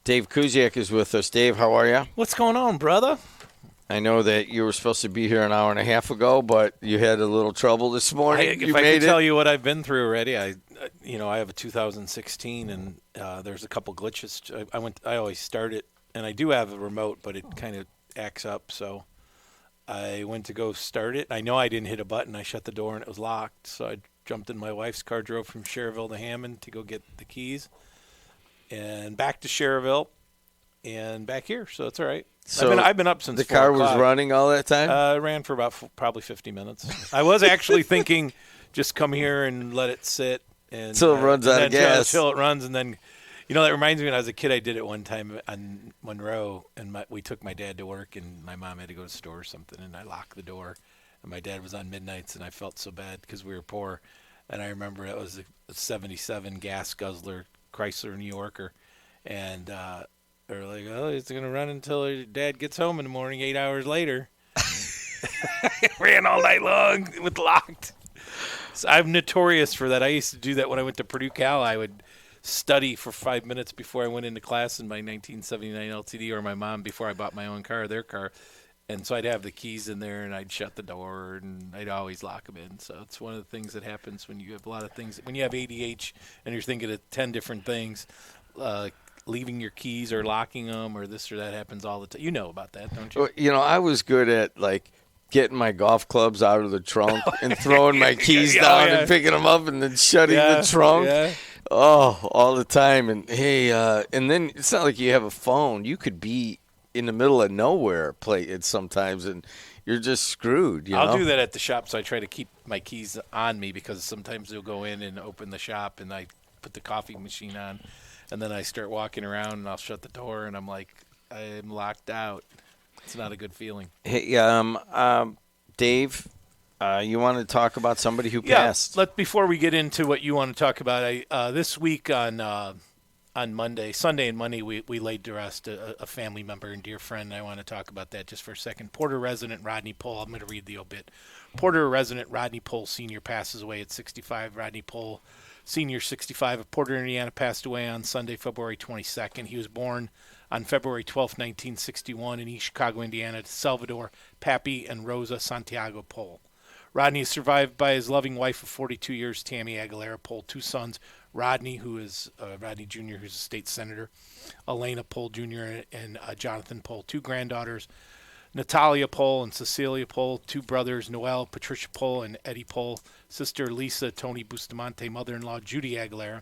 Dave Kuziak is with us. Dave, how are you? What's going on, brother? I know that you were supposed to be here an hour and a half ago, but you had a little trouble this morning. If I could tell you what I've been through already, I have a 2016, and there's a couple glitches. I always start it, and I do have a remote, but it kind of acts up. So I went to go start it. I know I didn't hit a button. I shut the door, and it was locked. So I jumped in my wife's car, drove from Schererville to Hammond to go get the keys, and back to Schererville, and back here. So it's all right. So I've been up since the car 4 o'clock. was running all that time? I ran for about probably 50 minutes. I was actually thinking just come here and let it sit. Until it runs out of gas. Until it runs. And then, that reminds me when I was a kid, I did it one time on Monroe, and we took my dad to work, and my mom had to go to the store or something, and I locked the door. And my dad was on midnights, and I felt so bad because we were poor. And I remember it was a 77 gas guzzler Chrysler New Yorker. And they're like, oh, it's going to run until your dad gets home in the morning 8 hours later. Ran all night long with locked. So I'm notorious for that. I used to do that when I went to Purdue Cal. I would study for 5 minutes before I went into class in my 1979 LTD, or my mom before I bought my own car, their car. And so I'd have the keys in there, and I'd shut the door, and I'd always lock them in. So it's one of the things that happens when you have a lot of things. When you have ADH and you're thinking of 10 different things, leaving your keys or locking them or this or that happens all the time. You know about that, don't you? Well, I was good at, getting my golf clubs out of the trunk and throwing my keys down and picking them up and then shutting the trunk. Yeah. Oh, all the time. And, hey, and then it's not like you have a phone. You could be in the middle of nowhere sometimes, and you're just screwed. I'll do that at the shop, so I try to keep my keys on me because sometimes they'll go in and open the shop, and I put the coffee machine on. And then I start walking around, and I'll shut the door, and I'm like, I'm locked out. It's not a good feeling. Hey, Dave, you want to talk about somebody who passed? Before we get into what you want to talk about, this week on Sunday and Monday, we laid to rest a family member and dear friend. I want to talk about that just for a second. Porter resident Rodney Pol. I'm going to read the obit. Porter resident Rodney Pol Sr. passes away at 65. Rodney Pol Sr., 65, of Porter, Indiana, passed away on Sunday, February 22nd. He was born on February 12, 1961, in East Chicago, Indiana, to Salvador Pappy and Rosa Santiago Pol. Rodney is survived by his loving wife of 42 years, Tammy Aguilera Pol, two sons, Rodney, who is Rodney Jr., who's a state senator, Elena Pol Jr., and Jonathan Pol, two granddaughters, Natalia Pol and Cecilia Pol, two brothers, Noel, Patricia Pol, and Eddie Pol, sister Lisa, Tony Bustamante, mother-in-law Judy Aguilera,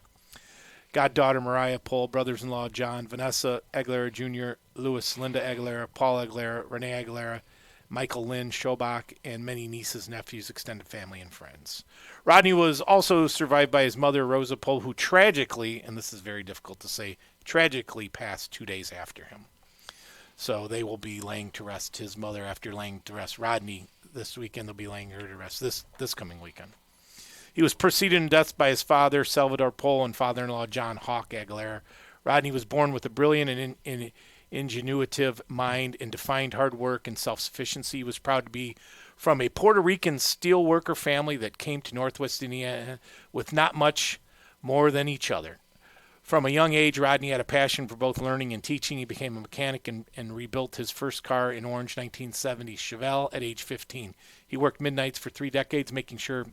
goddaughter Mariah Pol, brothers-in-law John, Vanessa Aguilera Jr., Louis, Linda Aguilera, Paul Aguilera, Renee Aguilera, Michael Lynn, Schobach, and many nieces, nephews, extended family, and friends. Rodney was also survived by his mother, Rosa Pol, who tragically, and this is very difficult to say, tragically passed 2 days after him. So they will be laying to rest his mother after laying to rest Rodney this weekend. They'll be laying her to rest this coming weekend. He was preceded in death by his father, Salvador Pol, and father-in-law, John Hawk Aguilera. Rodney was born with a brilliant and ingenuitive mind and defined hard work and self-sufficiency. He was proud to be from a Puerto Rican steelworker family that came to Northwest Indiana with not much more than each other. From a young age, Rodney had a passion for both learning and teaching. He became a mechanic and rebuilt his first car in orange 1970 Chevelle at age 15. He worked midnights for 3 decades, making sure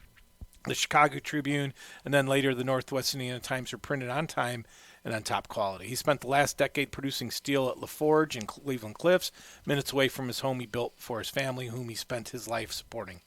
the Chicago Tribune and then later the Northwest Indiana Times were printed on time and on top quality. He spent the last decade producing steel at LaForge in Cleveland Cliffs, minutes away from his home he built for his family, whom he spent his life supporting.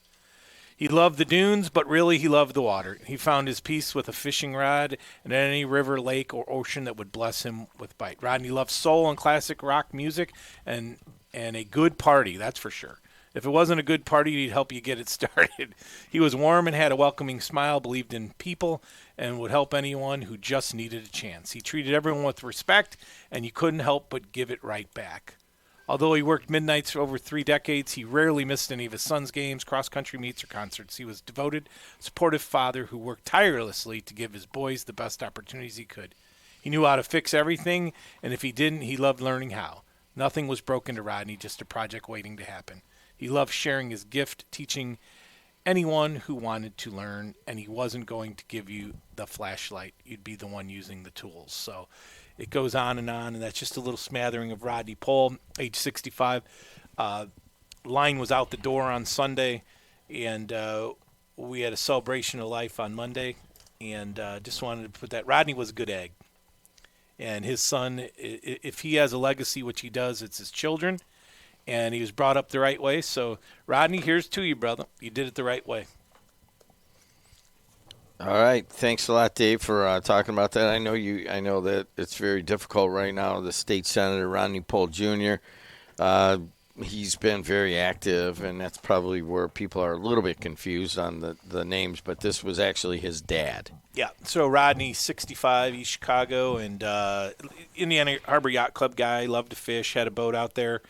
He loved the dunes, but really he loved the water. He found his peace with a fishing rod and any river, lake, or ocean that would bless him with bite. Rodney loved soul and classic rock music and a good party, that's for sure. If it wasn't a good party, he'd help you get it started. He was warm and had a welcoming smile, believed in people, and would help anyone who just needed a chance. He treated everyone with respect, and you couldn't help but give it right back. Although he worked midnights for over 3 decades, he rarely missed any of his son's games, cross-country meets, or concerts. He was a devoted, supportive father who worked tirelessly to give his boys the best opportunities he could. He knew how to fix everything, and if he didn't, he loved learning how. Nothing was broken to Rodney, just a project waiting to happen. He loved sharing his gift, teaching anyone who wanted to learn, and he wasn't going to give you the flashlight. You'd be the one using the tools. So it goes on, and that's just a little smattering of Rodney Pol, age 65. Line was out the door on Sunday, and we had a celebration of life on Monday, and just wanted to put that. Rodney was a good egg, and his son, if he has a legacy, which he does, it's his children, and he was brought up the right way. So, Rodney, here's to you, brother. You did it the right way. All right. Thanks a lot, Dave, for talking about that. I know that it's very difficult right now. The state senator, Rodney Pol Jr., he's been very active, and that's probably where people are a little bit confused on the names, but this was actually his dad. Yeah, so Rodney, 65, East Chicago, and Indiana Harbor Yacht Club guy, loved to fish, had a boat out there.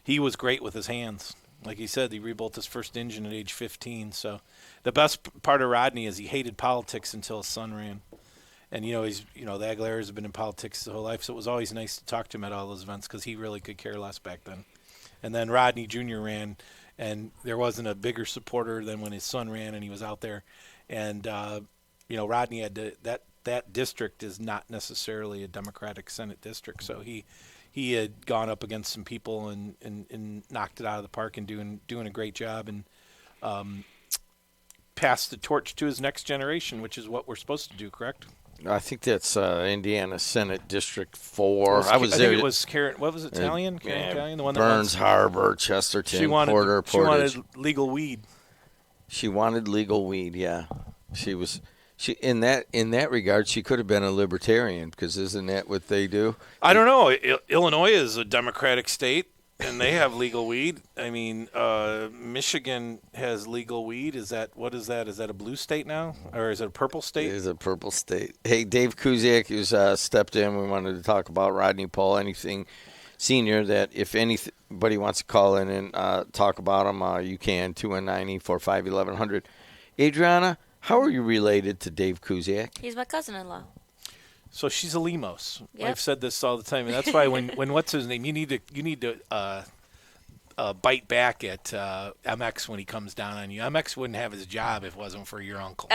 He was great with his hands. Like he said, he rebuilt his first engine at age 15. So the best part of Rodney is he hated politics until his son ran. And, the Aguileras have been in politics his whole life, so it was always nice to talk to him at all those events because he really could care less back then. And then Rodney Jr. ran, and there wasn't a bigger supporter than when his son ran and he was out there. And, Rodney had to, that district is not necessarily a Democratic Senate district. So he had gone up against some people and knocked it out of the park and doing a great job and passed the torch to his next generation, which is what we're supposed to do, correct? I think that's Indiana Senate District 4. I think it was Karen. What was it? Italian? Italian? The one that Burns Harbor, Chesterton, Porter, She wanted legal weed. She wanted legal weed. Yeah, she in that regard she could have been a libertarian because isn't that what they do? I don't know. Illinois is a Democratic state, and they have legal weed. I mean, Michigan has legal weed. What is that? Is that a blue state now, or is it a purple state? It is a purple state. Hey, Dave Kuziak who's stepped in. We wanted to talk about Rodney Pol, anything senior. That if anybody wants to call in and talk about him, you can 219-845-1100. Adriana, how are you related to Dave Kuziak? He's my cousin-in-law. So she's a Lemos. Yep. I've said this all the time, and that's why when what's his name, you need to bite back at MX when he comes down on you. MX wouldn't have his job if it wasn't for your uncle.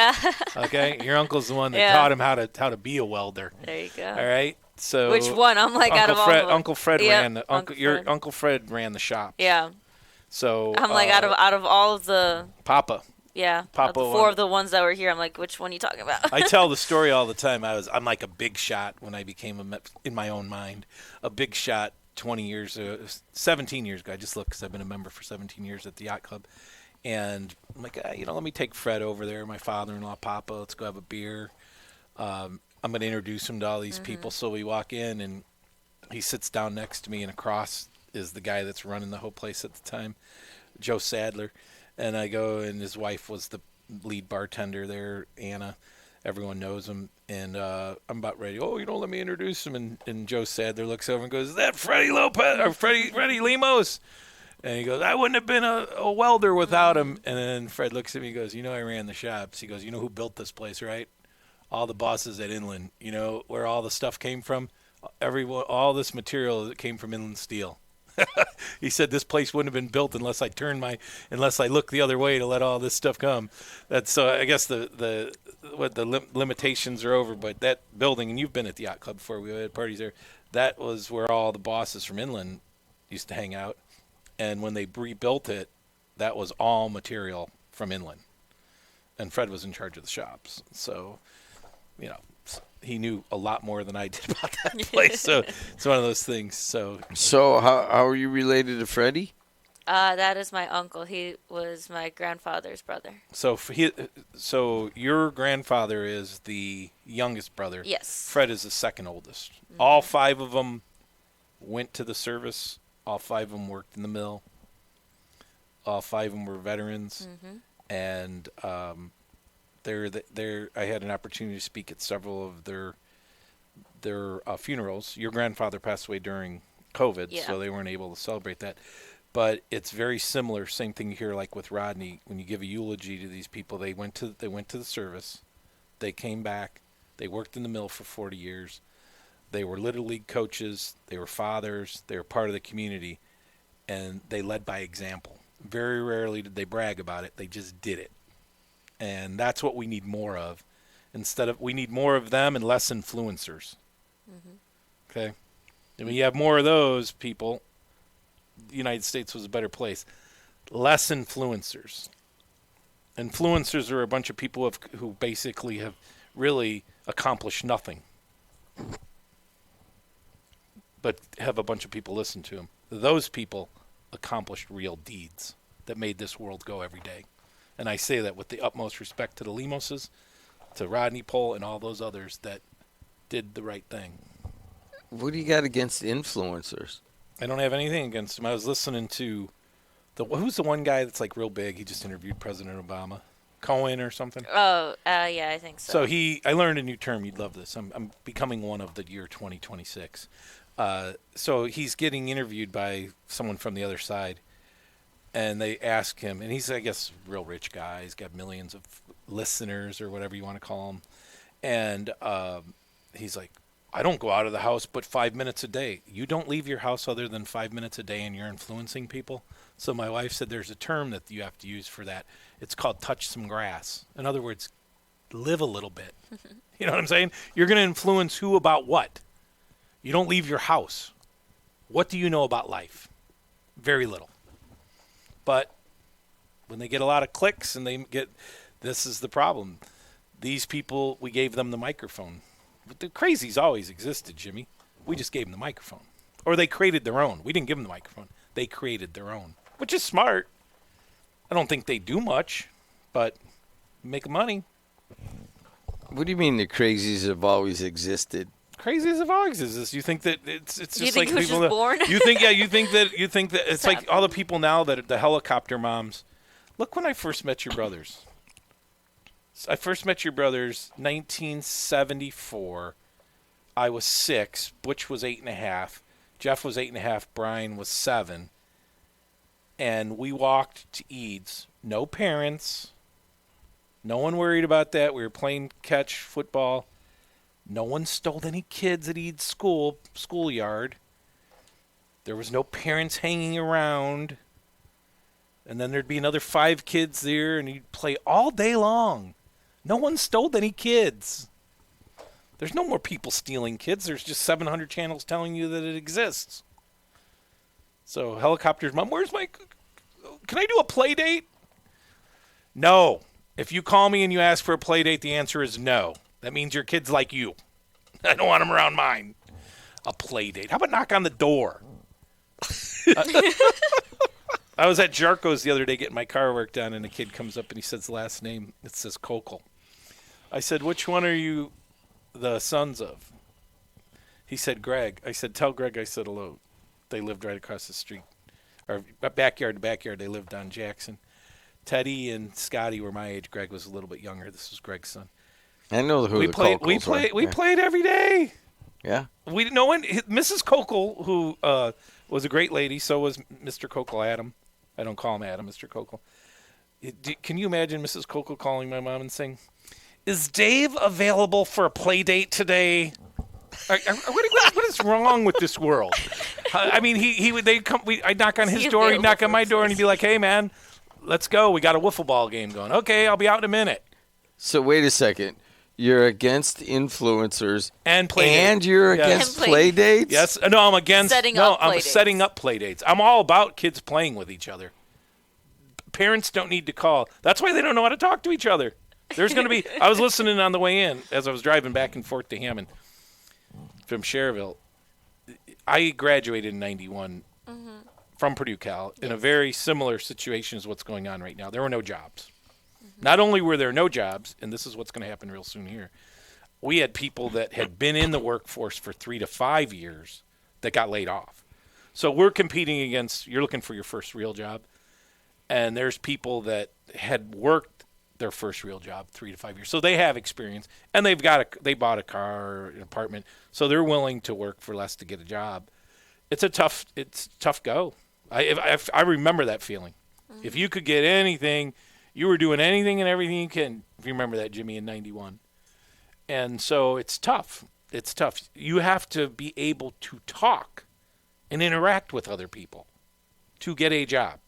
Okay, your uncle's the one that taught him how to be a welder. There you go. All right. So which one? I'm like Uncle out of Fred, all of them. Uncle Fred ran the your Uncle Fred ran the shop. Yeah. So I'm like out of all of the Papa. Yeah, Papa of the four of the ones that were here, I'm like, which one are you talking about? I tell the story all the time. I'm like a big shot when I became in my own mind, a big shot 17 years ago. I just looked because I've been a member for 17 years at the yacht club. And I'm like, let me take Fred over there, my father-in-law, Papa. Let's go have a beer. I'm going to introduce him to all these people. So we walk in, and he sits down next to me, and across is the guy that's running the whole place at the time, Joe Sadler. And I go, and his wife was the lead bartender there, Anna. Everyone knows him. And I'm about ready. Let me introduce him. And Joe Sadler looks over and goes, "Is that Freddie Lopez or Freddie Lemos?" And he goes, "I wouldn't have been a welder without him." And then Fred looks at me and goes, "I ran the shops." He goes, "You know who built this place, right? All the bosses at Inland. You know where all the stuff came from? All this material that came from Inland Steel." He said this place wouldn't have been built unless I looked the other way to let all this stuff come. That's I guess the limitations are over, but that building, and you've been at the yacht club before, we had parties there. That was where all the bosses from Inland used to hang out, and when they rebuilt it, that was all material from Inland, and Fred was in charge of the shops, so he knew a lot more than I did about that place. So it's one of those things. So how are you related to Freddie? That is my uncle. He was my grandfather's brother. So your grandfather is the youngest brother. Yes. Fred is the second oldest. Mm-hmm. All five of them went to the service. All five of them worked in the mill. All five of them were veterans. Mm-hmm. And I had an opportunity to speak at several of their funerals. Your grandfather passed away during COVID, so they weren't able to celebrate that. But it's very similar. Same thing here, like with Rodney. When you give a eulogy to these people, they went to the service, they came back, they worked in the mill for 40 years. They were Little League coaches, they were fathers, they were part of the community, and they led by example. Very rarely did they brag about it; they just did it. And that's what we need more of. We need more of them and less influencers. Mm-hmm. Okay? And when you have more of those people, the United States was a better place. Less influencers. Influencers are a bunch of people who basically have really accomplished nothing, but have a bunch of people listen to them. Those people accomplished real deeds that made this world go every day. And I say that with the utmost respect to the Lemoses, to Rodney Pol, and all those others that did the right thing. What do you got against influencers? I don't have anything against them. I was listening to who's the one guy that's like real big? He just interviewed President Obama, Cohen or something. Oh, yeah, I think so. So I learned a new term. You'd love this. I'm becoming one of the year 2026. So he's getting interviewed by someone from the other side, and they ask him, and he's, I guess, a real rich guy. He's got millions of listeners or whatever you want to call them, and he's like, I don't go out of the house but 5 minutes a day. You don't leave your house other than 5 minutes a day, and you're influencing people? So my wife said there's a term that you have to use for that. It's called touch some grass. In other words, live a little bit. You know what I'm saying? You're going to influence who about what? You don't leave your house. What do you know about life? Very little. But when they get a lot of clicks and this is the problem. These people, we gave them the microphone. But the crazies always existed, Jimmy. We just gave them the microphone. Or they created their own. We didn't give them the microphone. They created their own, which is smart. I don't think they do much, but make money. What do you mean the crazies have always existed? Crazies have always existed. You think that it's just you like think people just born? You think that it's like all the people now that are the helicopter moms. Look, when I first met your brothers. I first met your brothers 1974. I was 6. Butch was 8.5. Jeff was 8.5. Brian was 7. And we walked to Eads. No parents. No one worried about that. We were playing catch football. No one stole any kids at Eads schoolyard. There was no parents hanging around. And then there'd be another 5 kids there, and you'd play all day long. No one stole any kids. There's no more people stealing kids. There's just 700 channels telling you that it exists. So helicopters, Mom, can I do a play date? No. If you call me and you ask for a play date, the answer is no. That means your kid's like you. I don't want them around mine. A play date. How about knock on the door? I was at Jarko's the other day getting my car work done, and a kid comes up and he says the last name. It says Kokel. I said, which one are you the sons of? He said, Greg. I said, tell Greg I said hello. They lived right across the street. Or backyard to backyard. They lived on Jackson. Teddy and Scotty were my age. Greg was a little bit younger. This was Greg's son. I know who the Kokels are. We played every day. Yeah. Mrs. Kokel, who was a great lady, so was Mr. Kokel, Adam. I don't call him Adam, Mr. Kokel. Can you imagine Mrs. Kokel calling my mom and saying, is Dave available for a play date today? What is wrong with this world? I mean, I'd knock on his door, he'd knock on my door, and he'd be like, hey, man, let's go. We got a wiffle ball game going. Okay, I'll be out in a minute. So wait a second. You're against influencers and play dates. And you're against play dates? Yes. No, I'm against setting up play dates. I'm all about kids playing with each other. Parents don't need to call. That's why they don't know how to talk to each other. There's going to be – I was listening on the way in as I was driving back and forth to Hammond from Schererville. I graduated in 91 from Purdue Cal in a very similar situation as what's going on right now. There were no jobs. Not only were there no jobs, and this is what's going to happen real soon here, we had people that had been in the workforce for 3 to 5 years that got laid off. So we're competing against – you're looking for your first real job, and there's people that had worked their first real job 3 to 5 years. So they have experience, and they bought a car or an apartment, so they're willing to work for less to get a job. It's tough go. I remember that feeling. If you could get anything – you were doing anything and everything you can. If you remember that, Jimmy, in 91. And so it's tough. It's tough. You have to be able to talk and interact with other people to get a job.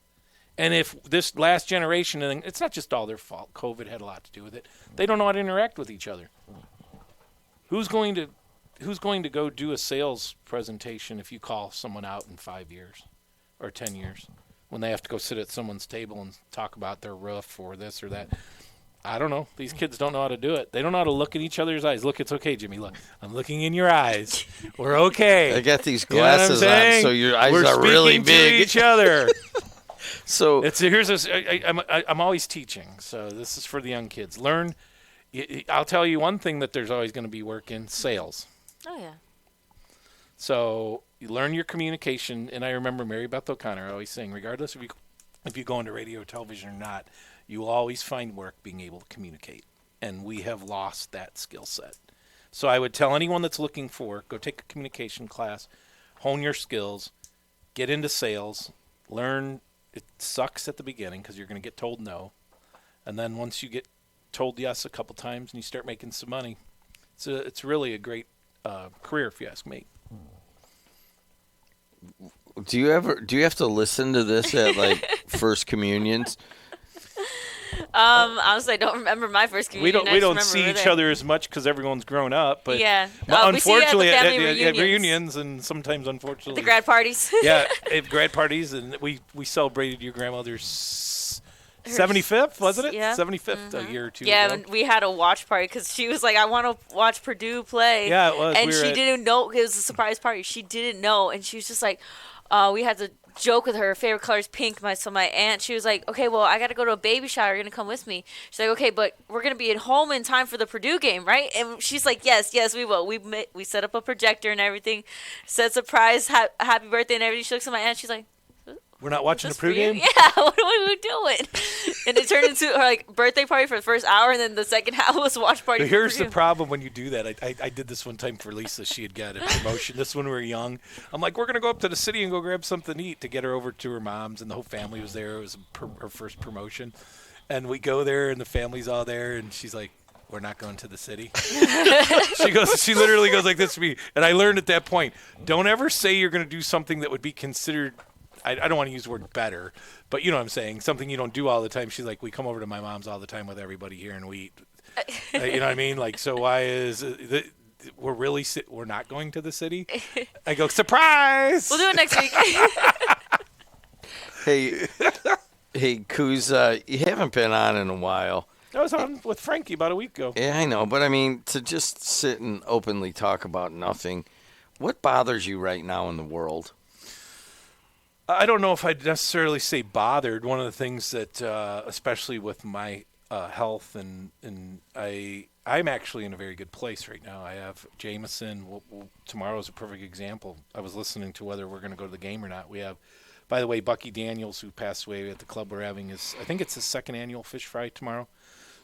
And if this last generation, and it's not just all their fault. COVID had a lot to do with it. They don't know how to interact with each other. Who's going to who's going to go do a sales presentation if you call someone out in 5 years or 10 years when they have to go sit at someone's table and talk about their roof or this or that? I don't know. These kids don't know how to do it. They don't know how to look in each other's eyes. Look, it's okay, Jimmy. Look, I'm looking in your eyes. We're okay. I got these glasses on, so your eyes are really big. We're speaking to each other. So I'm always teaching. So this is for the young kids. Learn. I'll tell you one thing that there's always going to be work in: sales. Oh yeah. So you learn your communication, and I remember Mary Beth O'Connor always saying, regardless if you go into radio or television or not, you will always find work being able to communicate. And we have lost that skill set. So I would tell anyone that's looking for work, go take a communication class, hone your skills, get into sales, learn. It sucks at the beginning because you're going to get told no. And then once you get told yes a couple times and you start making some money, it's really a great career if you ask me. Do you have to listen to this at like first communions? Honestly, I don't remember my first communion. We don't see each other as much because everyone's grown up. But yeah, unfortunately, at reunions and sometimes unfortunately the grad parties. Yeah, at grad parties, and we celebrated your grandmother's 75th, wasn't it? Yeah. 75th a year or two Yeah, ago. and we had a watch party because she was like, I want to watch Purdue play. Yeah, it was. And she didn't know. It was a surprise party. She didn't know. And she was just like, we had to joke with her favorite color is pink. So my aunt, she was like, okay, well, I got to go to a baby shower. You're going to come with me. She's like, okay, but we're going to be at home in time for the Purdue game, right? And she's like, yes, we will. We set up a projector and everything, said surprise, happy birthday and everything. She looks at my aunt. She's like, we're not watching the Purdue game? Yeah, what are we doing? And it turned into her like birthday party for the first hour, and then the second half was watch party. But here's the problem when you do that. I did this one time for Lisa. She had got a promotion. This when we were young. I'm like, we're going to go up to the city and go grab something to eat to get her over to her mom's, and the whole family was there. It was her first promotion. And we go there, and the family's all there, and she's like, we're not going to the city. She literally goes like this to me. And I learned at that point, don't ever say you're going to do something that would be considered, I don't want to use the word better, but you know what I'm saying, something you don't do all the time. She's like, we come over to my mom's all the time with everybody here and we eat. You know what I mean? Like, so why is we're not going to the city? I go, surprise! We'll do it next week. Hey, Kuz, you haven't been on in a while. I was on with Frankie about a week ago. Yeah, I know, but I mean, to just sit and openly talk about nothing, what bothers you right now in the world? I don't know if I'd necessarily say bothered. One of the things that, especially with my health, and I'm actually in a very good place right now. I have Jameson. Tomorrow is a perfect example. I was listening to whether we're going to go to the game or not. We have, by the way, Bucky Daniels, who passed away at the club we're having, I think it's his second annual fish fry tomorrow.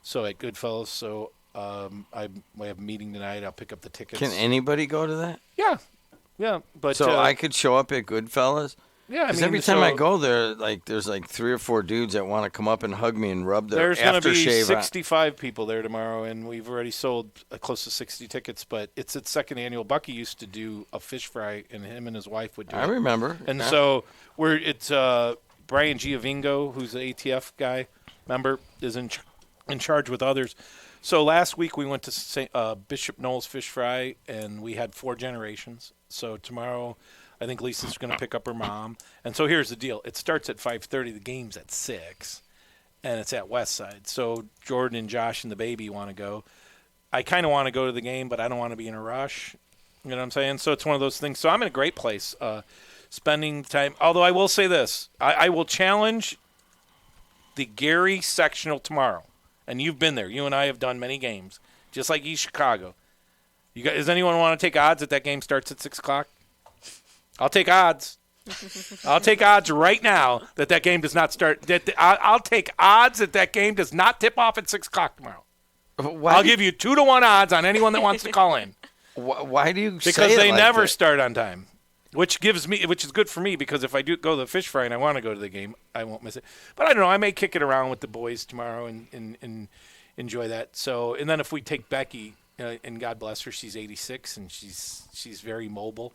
So at Goodfellas. So we have a meeting tonight. I'll pick up the tickets. Can anybody go to that? Yeah. But so I could show up at Goodfellas? Yeah, because every time I go there, like there's like 3 or 4 dudes that want to come up and hug me and rub their aftershave. There's going to be 65 people there tomorrow, and we've already sold close to 60 tickets. But it's its second annual. Bucky used to do a fish fry, and him and his wife would do it. I remember. And so it's Brian Giovingo, who's the ATF guy, member, is in charge with others. So last week we went to Bishop Noll's Fish Fry, and we had 4 generations. So tomorrow I think Lisa's going to pick up her mom. And so here's the deal. It starts at 5:30. The game's at 6, and it's at Westside. So Jordan and Josh and the baby want to go. I kind of want to go to the game, but I don't want to be in a rush. You know what I'm saying? So it's one of those things. So I'm in a great place spending time. Although I will say this. I will challenge the Gary sectional tomorrow. And you've been there. You and I have done many games, just like East Chicago. Does anyone want to take odds that that game starts at 6 o'clock? I'll take odds. I'll take odds right now that game does not start. I'll take odds that game does not tip off at 6 o'clock tomorrow. I'll give you 2-1 odds on anyone that wants to call in. Why do you say it Because they like never that? start on time, which is good for me because if I do go to the fish fry and I want to go to the game, I won't miss it. But I don't know. I may kick it around with the boys tomorrow and enjoy that. So, and then if we take Becky, and God bless her, she's 86 and she's very mobile,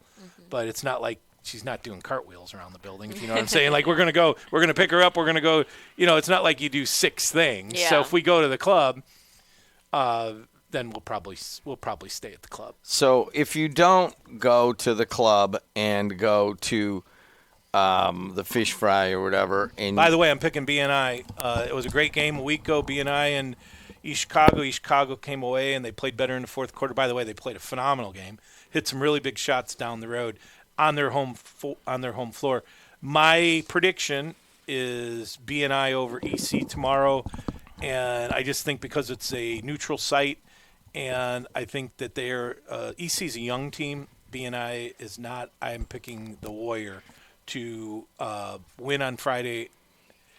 but it's not like she's not doing cartwheels around the building. If you know what I'm saying? Like we're going to pick her up. We're going to go, it's not like you do 6 things. Yeah. So if we go to the club, then we'll probably stay at the club. So if you don't go to the club and go to the fish fry or whatever, and by the way, I'm picking BNI. It was a great game a week ago. BNI and East Chicago. East Chicago came away and they played better in the fourth quarter. By the way, they played a phenomenal game. Hit some really big shots down the road on their home floor. My prediction is BNI over EC tomorrow, and I just think because it's a neutral site, and I think that EC's a young team. BNI is not. I'm picking the Warrior to win on Friday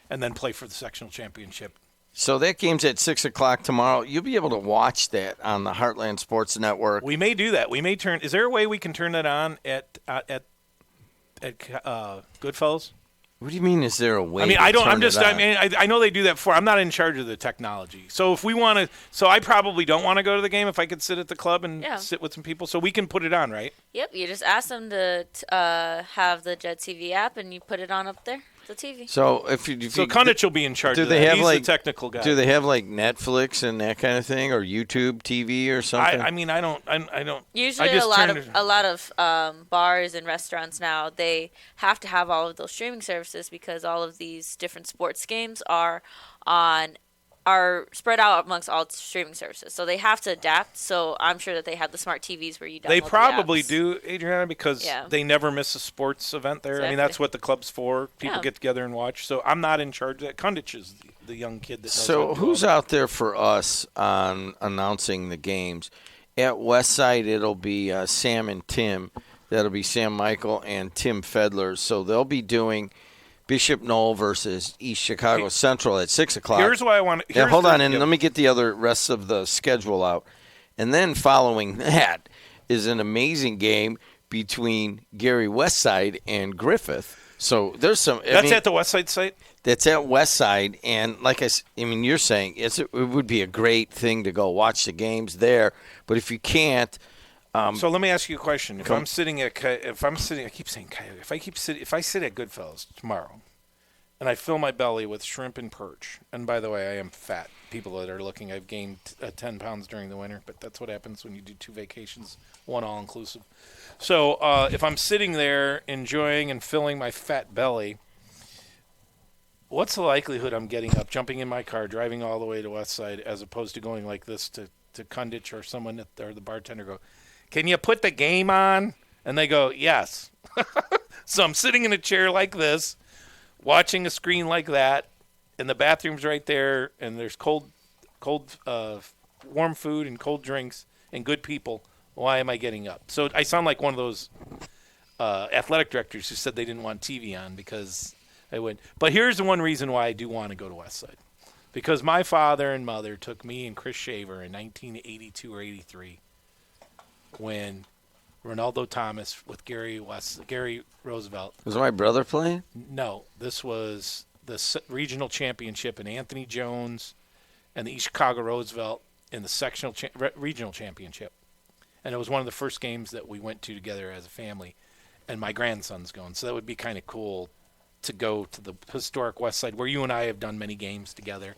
and then play for the sectional championship. So that game's at 6 o'clock tomorrow. You'll be able to watch that on the Heartland Sports Network. We may do that. We may turn. Is there a way we can turn that on at Goodfellas? What do you mean? Is there a way? I mean, I don't. I'm just. I mean, I know they do that for. I'm not in charge of the technology. So if we want to, so I probably don't want to go to the game if I could sit at the club and sit with some people. So we can put it on, right? Yep. You just ask them to have the Jet TV app, and you put it on up there. The TV. So so Kundich will be in charge. He's the technical guy. Do they have like Netflix and that kind of thing, or YouTube TV or something? I mean, I don't. Usually, a lot of bars and restaurants now, they have to have all of those streaming services because all of these different sports games are spread out amongst all streaming services. So they have to adapt. So I'm sure that they have the smart TVs where you download They probably the do, Adriana, because they never miss a sports event there. Exactly. I mean, that's what the club's for. People get together and watch. So I'm not in charge of that. Kundich is the young kid that does So who's out there for us on announcing the games? At Westside, it'll be Sam and Tim. That'll be Sam Michael and Tim Fedler. So they'll be doing Bishop Knoll versus East Chicago Central at 6 o'clock. Here's why I want to. Hold on, and let me get the rest of the schedule out. And then following that is an amazing game between Gary Westside and Griffith. So there's some. That's at the Westside site? That's at Westside. And like I mean, you're saying it would be a great thing to go watch the games there. But if you can't. So let me ask you a question. If I sit at Goodfellas tomorrow, and I fill my belly with shrimp and perch, and by the way, I am fat. People that are looking, I've gained 10 pounds during the winter, but that's what happens when you do 2 vacations, one all-inclusive. So if I'm sitting there enjoying and filling my fat belly, what's the likelihood I'm getting up, jumping in my car, driving all the way to Westside, as opposed to going like this to Kundich or someone or the bartender go, "Can you put the game on?" And they go, "Yes." So I'm sitting in a chair like this, watching a screen like that, and the bathroom's right there, and there's warm food and cold drinks and good people. Why am I getting up? So I sound like one of those athletic directors who said they didn't want TV on because I wouldn't. But here's the one reason why I do want to go to Westside. Because my father and mother took me and Chris Shaver in 1982 or 83 when Ronaldo Thomas with Gary Roosevelt. Was my brother playing? No, this was the regional championship, and Anthony Jones and the East Chicago Roosevelt in the sectional regional championship. And it was one of the first games that we went to together as a family, and my grandson's going. So that would be kind of cool to go to the historic West Side where you and I have done many games together.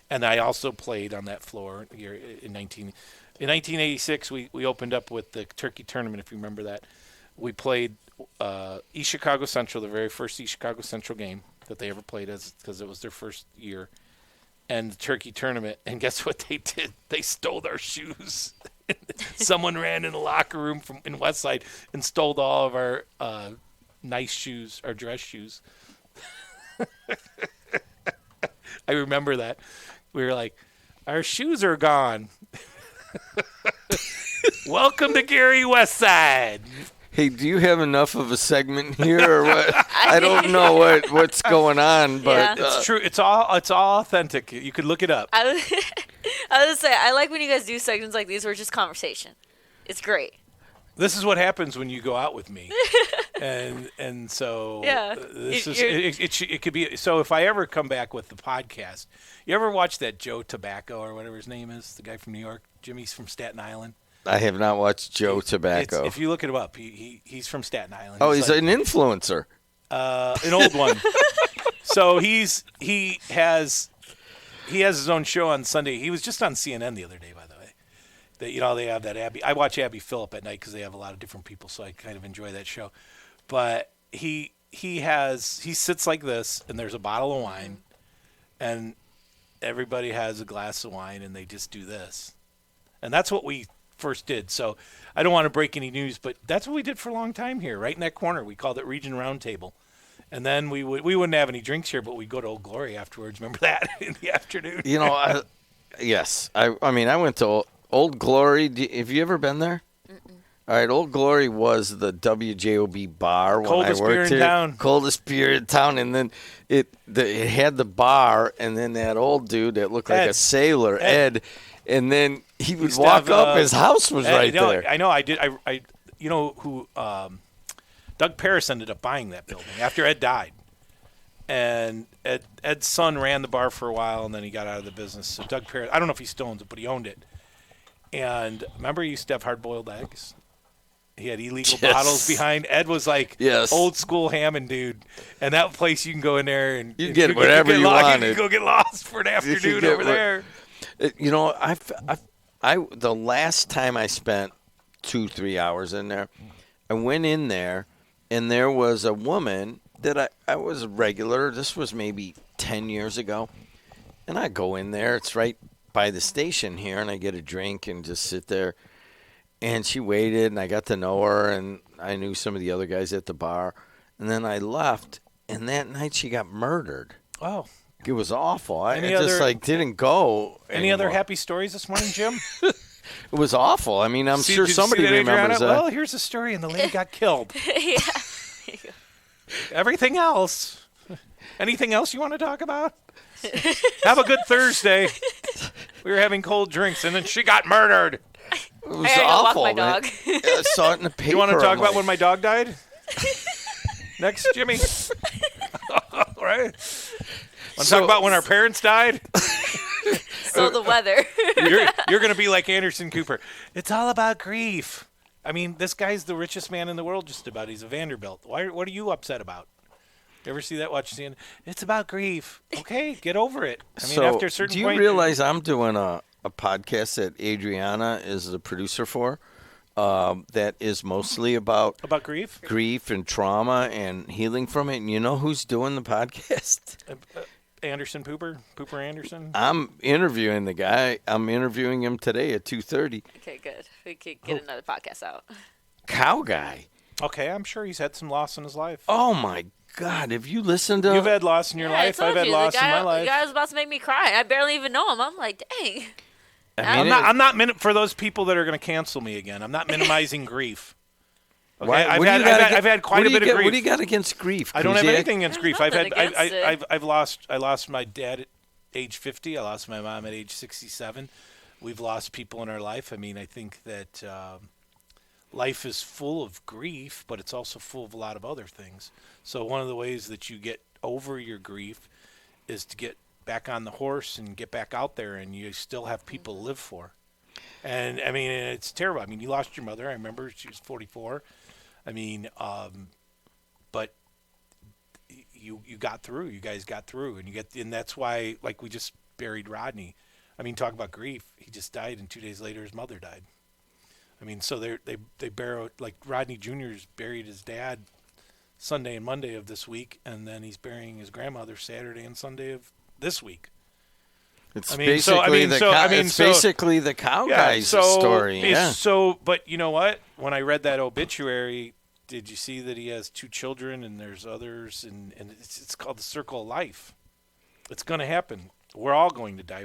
And I also played on that floor here in 1986. We opened up with the Turkey Tournament, if you remember that. We played East Chicago Central, the very first East Chicago Central game that they ever played, because it was their first year, and the Turkey Tournament. And guess what they did? They stole our shoes. Someone ran in the locker room in Westside and stole all of our nice shoes, our dress shoes. I remember that. We were like, our shoes are gone. Welcome to Gary Westside. Hey, do you have enough of a segment here or what? I don't know what's going on, but it's true. It's all authentic. You could look it up. I was gonna say, I like when you guys do segments like these where it's just conversation. It's great. This is what happens when you go out with me, and so it could be. So if I ever come back with the podcast, you ever watch that Joe Tobacco or whatever his name is, the guy from New York? Jimmy's from Staten Island. I have not watched Joe Tobacco. If you look it up, he's from Staten Island. Oh, he's like, an influencer. An old one. So he has his own show on Sunday. He was just on CNN the other day, by the way. They have that Abby. I watch Abby Phillip at night because they have a lot of different people, so I kind of enjoy that show. But he sits like this, and there's a bottle of wine, and everybody has a glass of wine, and they just do this. And that's what we first did. So I don't want to break any news, but that's what we did for a long time here, right in that corner. We called it Region Roundtable. And then we wouldn't have any drinks here, but we'd go to Old Glory afterwards. Remember that in the afternoon? Yes. I mean, I went to Old Glory. Have you ever been there? Mm-mm. All right, Old Glory was the WJOB bar when I worked here. Coldest beer in town. And then it had the bar, and then that old dude that looked like a sailor, Ed. And then he would walk up. His house was right there. I know. I did. You know who? Doug Paris ended up buying that building after Ed died. And Ed's son ran the bar for a while, and then he got out of the business. So Doug Paris, I don't know if he still owns it, but he owned it. And remember, he used to have hard-boiled eggs. He had illegal bottles behind. Ed was like old school Hammond dude, and that place you can go in there and you get whatever you wanted. You can go get lost for an afternoon over there. You know, the last time I spent 2-3 hours in there, I went in there, and there was a woman that I was a regular. This was maybe 10 years ago, and I go in there. It's right by the station here, and I get a drink and just sit there. And she waited, and I got to know her, and I knew some of the other guys at the bar. And then I left, and that night she got murdered. Oh. It was awful. I just didn't go Any anymore. Other happy stories this morning, Jim? It was awful. I mean, I'm sure somebody remembers that. Well, here's the story, and the lady got killed. Yeah. Everything else. Anything else you want to talk about? Have a good Thursday. We were having cold drinks, and then she got murdered. It was awful, walk my dog. I saw it in the paper. You want to talk about when my dog died? Next, Jimmy. Right? Want to talk about when our parents died? So the weather. You're going to be like Anderson Cooper. It's all about grief. I mean, this guy's the richest man in the world just about. He's a Vanderbilt. What are you upset about? You ever see that? Watch CNN. It's about grief. Okay, get over it. I mean, after a certain point. Do you realize I'm doing a podcast that Adriana is the producer for that is mostly about grief and trauma and healing from it. And you know who's doing the podcast? Anderson Pooper Anderson. I'm interviewing the guy. I'm interviewing him today at 2:30. Okay, good. We could get another podcast out. Cow guy. Okay, I'm sure he's had some loss in his life. Oh my God! Have you listened to? You've had loss in your life. I've had loss in my life. The guy was about to make me cry. I barely even know him. I'm like, dang. I'm not for those people that are going to cancel me again. I'm not minimizing grief. Okay, I've had quite a bit of grief. What do you got against grief? I don't have anything against grief. I lost my dad at age 50. I lost my mom at age 67. We've lost people in our life. I mean, I think that life is full of grief, but it's also full of a lot of other things. So one of the ways that you get over your grief is to get back on the horse and get back out there, and you still have people to live for. And I mean, it's terrible. I mean, you lost your mother. I remember she was 44. I mean, but you got through. You guys got through, and that's why, like, we just buried Rodney. I mean, talk about grief. He just died, and 2 days later, his mother died. I mean, so they buried, like, Rodney Jr.'s buried his dad Sunday and Monday of this week, and then he's burying his grandmother Saturday and Sunday of this week. It's basically the cow guy's story. Yeah. So, but you know what? When I read that obituary, did you see that he has 2 children and there's others, and it's called the circle of life. It's going to happen. We're all going to die.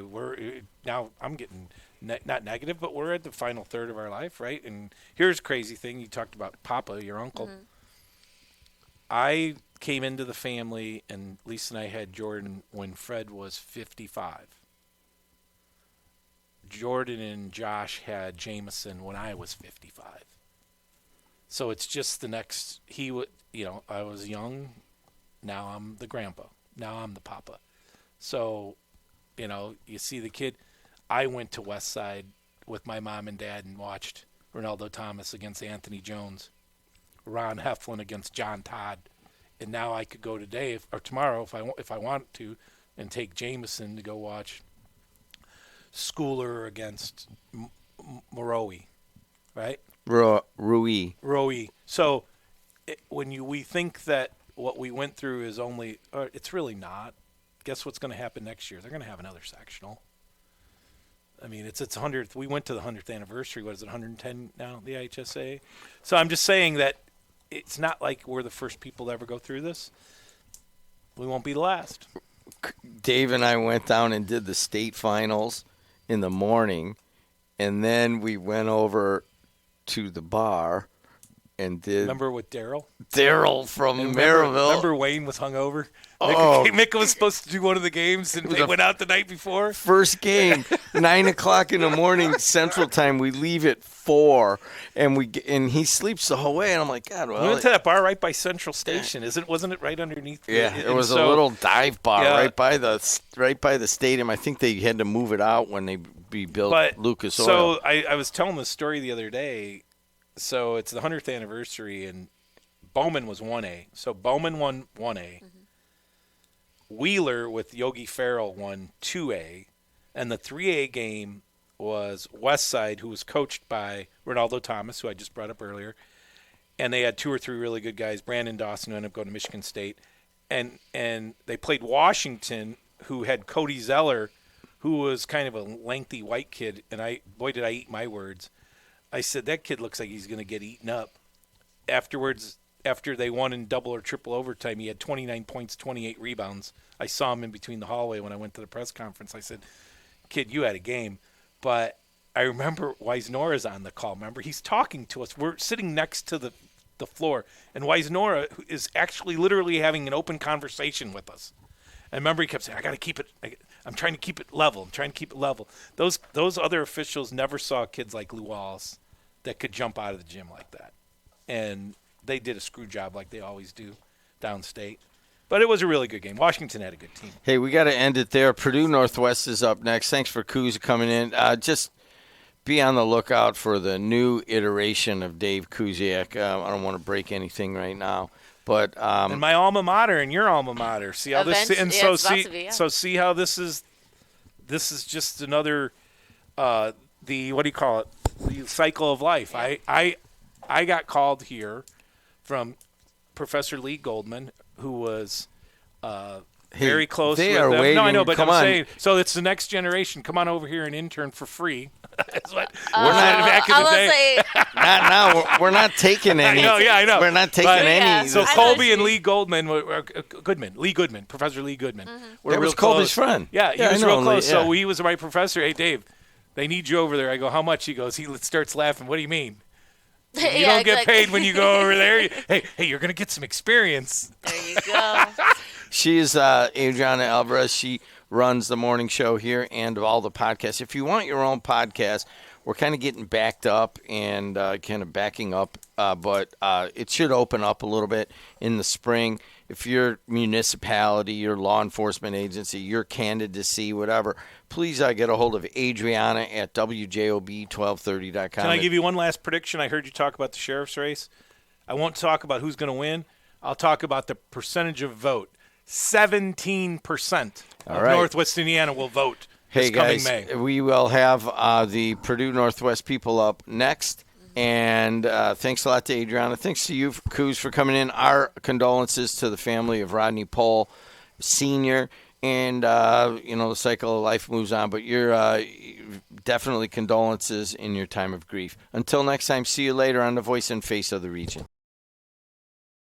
Now I'm getting not negative, but we're at the final third of our life, right? And here's a crazy thing. You talked about Papa, your uncle. Mm-hmm. I came into the family, and Lisa and I had Jordan when Fred was 55. Jordan and Josh had Jameson when I was 55. So it's just the next. I was young. Now I'm the grandpa. Now I'm the papa. So, you see the kid. I went to West Side with my mom and dad and watched Ronaldo Thomas against Anthony Jones, Ron Heflin against John Todd, and now I could go today or tomorrow if I want to, and take Jameson to go watch Schooler against Moroe, right? Rui. So we think that what we went through is only, it's really not. Guess what's going to happen next year? They're going to have another sectional. I mean, it's 100th. We went to the 100th anniversary. What is it, 110 now, the IHSA? So I'm just saying that it's not like we're the first people to ever go through this. We won't be the last. Dave and I went down and did the state finals in the morning, and then we went over to the bar and did. Remember with Daryl? Daryl from Maryville. Remember Wayne was hungover? Oh. Mick was supposed to do one of the games, and they went out the night before. First game, 9 o'clock in the morning Central Time. We leave at 4, and he sleeps the whole way. And I'm like, God, well. We went to that bar right by Central Station. Wasn't it right underneath? Yeah, it was a little dive bar right by the stadium. I think they had to move it out when they rebuilt Lucas Oil. So I was telling this story the other day. So it's the 100th anniversary, and Bowman was 1A. So Bowman won 1A. Mm-hmm. Wheeler with Yogi Farrell won 2A. And the 3A game was Westside, who was coached by Ronaldo Thomas, who I just brought up earlier. And they had 2 or 3 really good guys. Brandon Dawson, who ended up going to Michigan State. And they played Washington, who had Cody Zeller, who was kind of a lengthy white kid. And boy, did I eat my words. I said, that kid looks like he's going to get eaten up. Afterwards, after they won in double or triple overtime, he had 29 points, 28 rebounds. I saw him in between the hallway when I went to the press conference. I said, kid, you had a game. But I remember Weisnora's on the call. Remember, he's talking to us. We're sitting next to the floor, and Weisnora is actually literally having an open conversation with us. And remember, he kept saying, I got to keep it. I'm trying to keep it level. Those other officials never saw kids like Lou Wallace that could jump out of the gym like that. And they did a screw job like they always do downstate. But it was a really good game. Washington had a good team. Hey, we got to end it there. Purdue Northwest is up next. Thanks for Kuz coming in. Just be on the lookout for the new iteration of Dave Kuziak. I don't want to break anything right now. But and my alma mater and your alma mater. See how this and so see how this is just another the what do you call it? The cycle of life. Yeah. I got called here from Professor Lee Goldman, who was very close with them. Waiting. No, I know, but I'm saying, so it's the next generation. Come on over here and intern for free. That's what we're not back in the day. Not now. We're not taking any. I know. We're not taking any. So Colby and Lee Goldman, Professor Lee Goodman. Mm-hmm. That was Colby's friend. Yeah, he was real close. So he was my professor. Hey, Dave, they need you over there. I go, how much? He goes, he starts laughing. What do you mean? You don't get paid when you go over there. Hey, you're going to get some experience. There you go. She's Adriana Alvarez. She runs the morning show here and all the podcasts. If you want your own podcast, we're kind of getting backed up and kind of backing up, but it should open up a little bit in the spring. If your municipality, your law enforcement agency, your candidacy, whatever, please get a hold of Adriana at WJOB1230.com. Can I give you one last prediction? I heard you talk about the sheriff's race. I won't talk about who's going to win. I'll talk about the percentage of vote. 17% of Northwest Indiana will vote this coming May. We will have the Purdue Northwest people up next. And thanks a lot to Adriana. Thanks to you, Kuz, for coming in. Our condolences to the family of Rodney Pol Sr. And, the cycle of life moves on. But you're definitely condolences in your time of grief. Until next time, see you later on The Voice and Face of the Region.